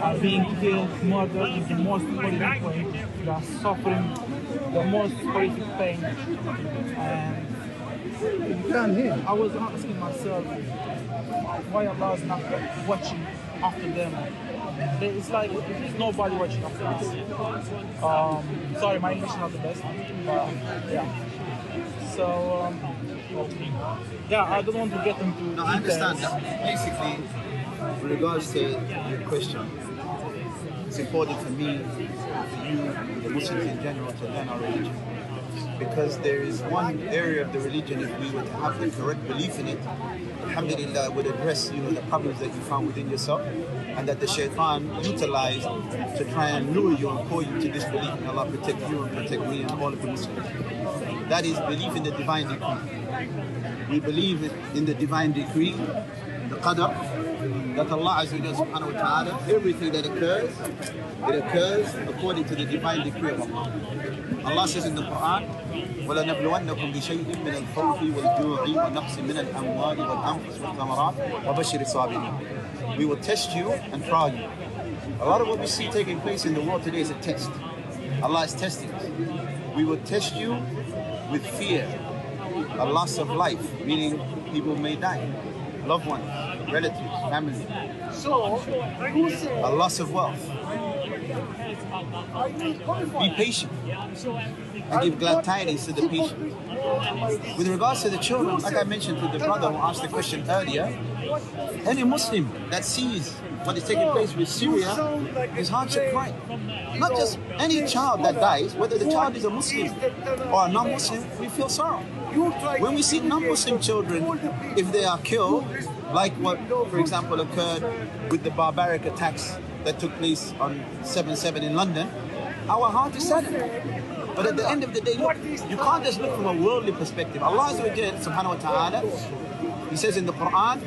are being killed, murdered in the most horrific way. They are suffering the most horrific pain. And I was asking myself why Allah is not watching after them. It's like there's nobody watching after us. Sorry, my English is not the best, but yeah. So yeah, I don't want to get into No, I understand that. Basically, with regards to your question, it's important for me, for you, the Muslims in general, to learn our religion. Because there is one area of the religion, if we were to have the correct belief in it, alhamdulillah, would address, the problems that you found within yourself, and that the shaitan utilized to try and lure you and call you to disbelief in Allah, protect you and protect me and all of the Muslims. That is belief in the divine decree. We believe in the divine decree, the qadr, that Allah Azza wa Jalla subhanahu wa ta'ala, everything that occurs, it occurs according to the divine decree of Allah. Allah says in the Quran, وَلَنَبْلُوَنَّكُمْ بِشَيْءٍ مِّنَ الْخَوْفِ وَالْجُوعِ وَنَقْصٍ مِّنَ الْأَمْوَالِ وَالْأَنفُسِ وَالثَّمَرَاتِ وَبَشِّرِ الصَّابِرِينَ. We will test you and try you. A lot of what we see taking place in the world today is a test. Allah is testing us. We will test you with fear, a loss of life, meaning people may die, loved ones, relatives, family. A loss of wealth. Be patient and give glad tidings to the patient. With regards to the children, like I mentioned to the brother who asked the question earlier, any Muslim that sees what is taking place with Syria, his heart should cry. Not just any child that dies, whether the child is a Muslim or a non-Muslim, we feel sorrow. When we see non-Muslim children, if they are killed, like what, for example, occurred with the barbaric attacks that took place on 7/7 in London, our heart is saddened. But at the end of the day, look, you can't just look from a worldly perspective. Allah subhanahu wa ta'ala, He says in the Quran,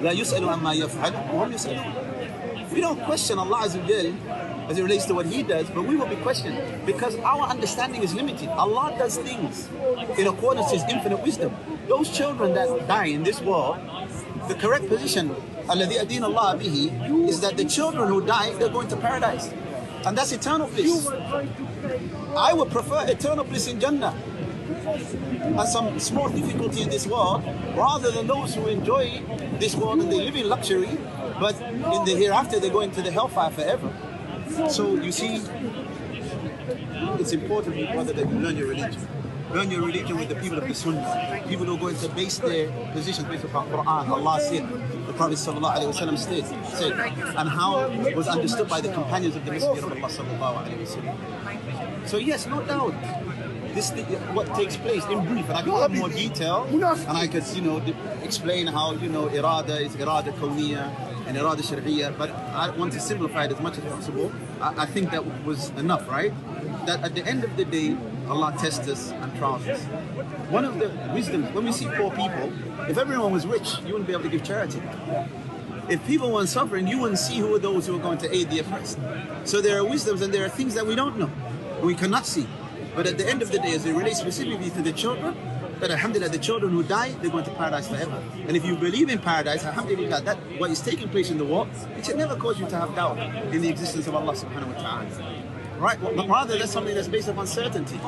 لا يسأل عما يفعل وهم يسألون. We don't question Allah Azza wa Jal as it relates to what He does, but we will be questioned because our understanding is limited. Allah does things in accordance to His infinite wisdom. Those children that die in this world, the correct position, الَّذِي أَدِينَ اللَّهَ بِهِ, is that the children who die, they're going to paradise. And that's eternal bliss. I would prefer eternal bliss in Jannah and some small difficulty in this world, rather than those who enjoy this world and they live in luxury, but in the hereafter they're going to the hellfire forever. So you see, it's important, brother, that you learn your religion. Learn your religion with the people of the Sunnah. People who are going to base their positions based upon Quran. Allah said, the Prophet ﷺ said, and how it was understood by the companions of the Messenger of Allah ﷺ. So yes, no doubt, this what takes place in brief, and I can have more detail, and I could, explain how, irada is irada kawniyya and irada shar'iyya, but I want to simplify it as much as possible. I think that was enough, right? That at the end of the day, Allah tests us and trials us. One of the wisdoms, when we see poor people, if everyone was rich, you wouldn't be able to give charity. If people weren't suffering, you wouldn't see who are those who are going to aid the oppressed. So there are wisdoms and there are things that we don't know, we cannot see. But at the end of the day, as it relates specifically to the children, that alhamdulillah, the children who die, they're going to paradise forever. And if you believe in paradise, alhamdulillah, that what is taking place in the world, it should never cause you to have doubt in the existence of Allah subhanahu wa ta'ala. Right? But rather, that's something that's based upon certainty,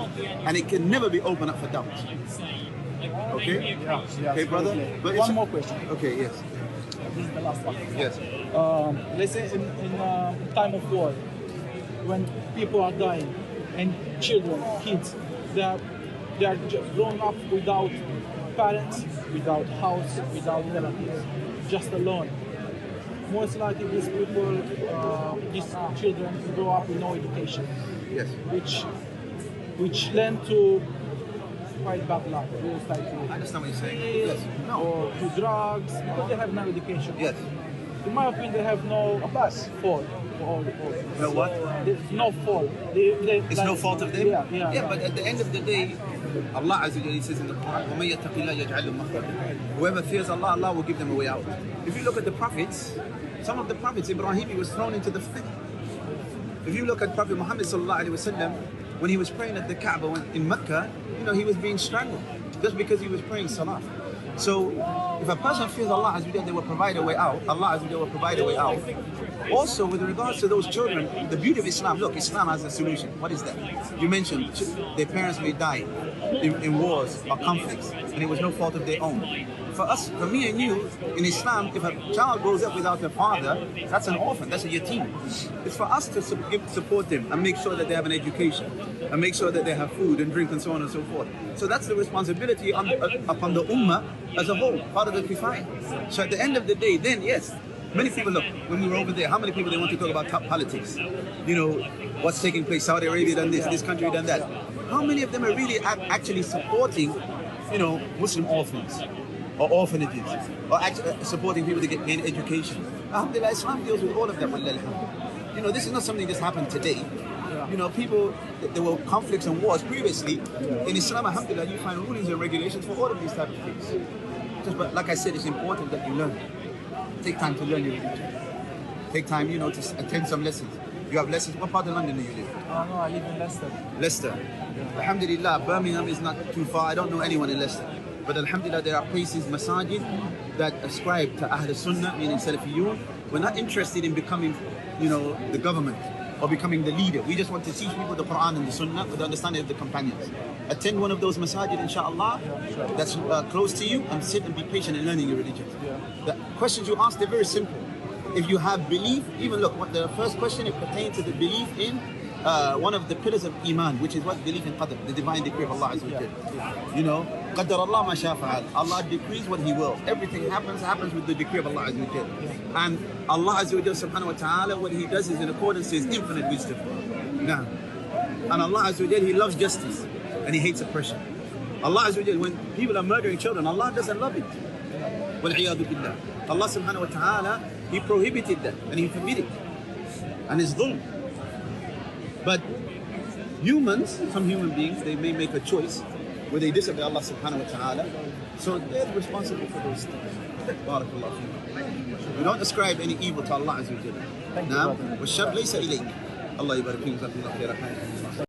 and it can never be open up for doubt. Okay? Yeah, okay, brother? But one more question. Okay, yes. This is the last one. Yes. Let's say in time of war, when people are dying, and children, kids, they are just grown up without parents, without house, without relatives, just alone. Most likely these people, these children grow up with no education. Yes. Which learn to quite bad life. They start to I understand what you're saying. Yes. No. Or to drugs because they have no education. Yes. In my opinion, they have no fault. No what? There's no fault. It's no fault of them? Yeah. But at the end of the day, Allah Azza wa Jalla says in the Quran, وَمَن يَتَّقِ اللَّهَ يَجْعَلْ لَهُ مَخْرَجًا. Whoever fears Allah, Allah will give them a way out. If you look at the prophets, some of the prophets, Ibrahim, he was thrown into the fire. If you look at Prophet Muhammad sallallahu alaihi wasallam, when he was praying at the Kaaba in Mecca, he was being strangled just because he was praying salah. So if a person fears Allah Azza wa Jalla, they will provide a way out. Allah Azza wa Jalla will provide a way out. Also, with regards to those children, the beauty of Islam, look, Islam has a solution. What is that? You mentioned their parents may die in wars or conflicts, and it was no fault of their own. For us, for me and you, in Islam, if a child grows up without a father, that's an orphan, that's a yatim. It's for us to support them and make sure that they have an education, and make sure that they have food and drink and so on and so forth. So that's the responsibility upon the ummah as a whole, part of the kifaya. So at the end of the day, then yes, many people, look, when we were over there, how many people they want to talk about top politics? You know, what's taking place, Saudi Arabia done this country done that. How many of them are really actually supporting, you know, Muslim orphans or orphanages, or actually supporting people to gain education? Alhamdulillah, Islam deals with all of that. You know, this is not something that just happened today. You know, people, there were conflicts and wars previously. In Islam, alhamdulillah, you find rulings and regulations for all of these types of things. But like I said, it's important that you learn. Take time to learn your religion. Take time, you know, to attend some lessons. You have lessons. What part of London do you live? No, I live in Leicester. Leicester. Yeah. Alhamdulillah, Birmingham is not too far. I don't know anyone in Leicester. But alhamdulillah, there are places, masajid, that ascribe to Ahl Sunnah, meaning Salafiyun. We're not interested in becoming, you know, the government or becoming the leader. We just want to teach people the Quran and the Sunnah with the understanding of the companions. Attend one of those masajid, inshallah, that's close to you, and sit and be patient in learning your religion. The questions you ask, they're very simple. If you have belief, even look, what the first question, it pertains to the belief in one of the pillars of Iman, which is what? Belief in Qadr, the divine decree of Allah Azza wa Jalla. You know, Qadar Allah ma sha fa'al. Allah decrees what He wills. Everything happens with the decree of Allah Azza wa Jalla. And Allah Azza wa Jalla subhanahu wa ta'ala, what He does is in accordance to His infinite wisdom. Now, and Allah Azza wa Jalla, He loves justice and He hates oppression. Allah Azza wa Jalla, when people are murdering children, Allah doesn't love it. Wal-'iyadu billah. Allah subhanahu wa ta'ala, He prohibited that and He forbid it. And it's dhulm. But humans, some human beings, they may make a choice where they disobey Allah subhanahu wa ta'ala. So they're responsible for those things. Barakallahu feekum. We don't ascribe any evil to Allah Azza wa Jalla. Naam. وَالشَّرْ لَيْسَ إِلَيْكَ. Allah yubarak feekum.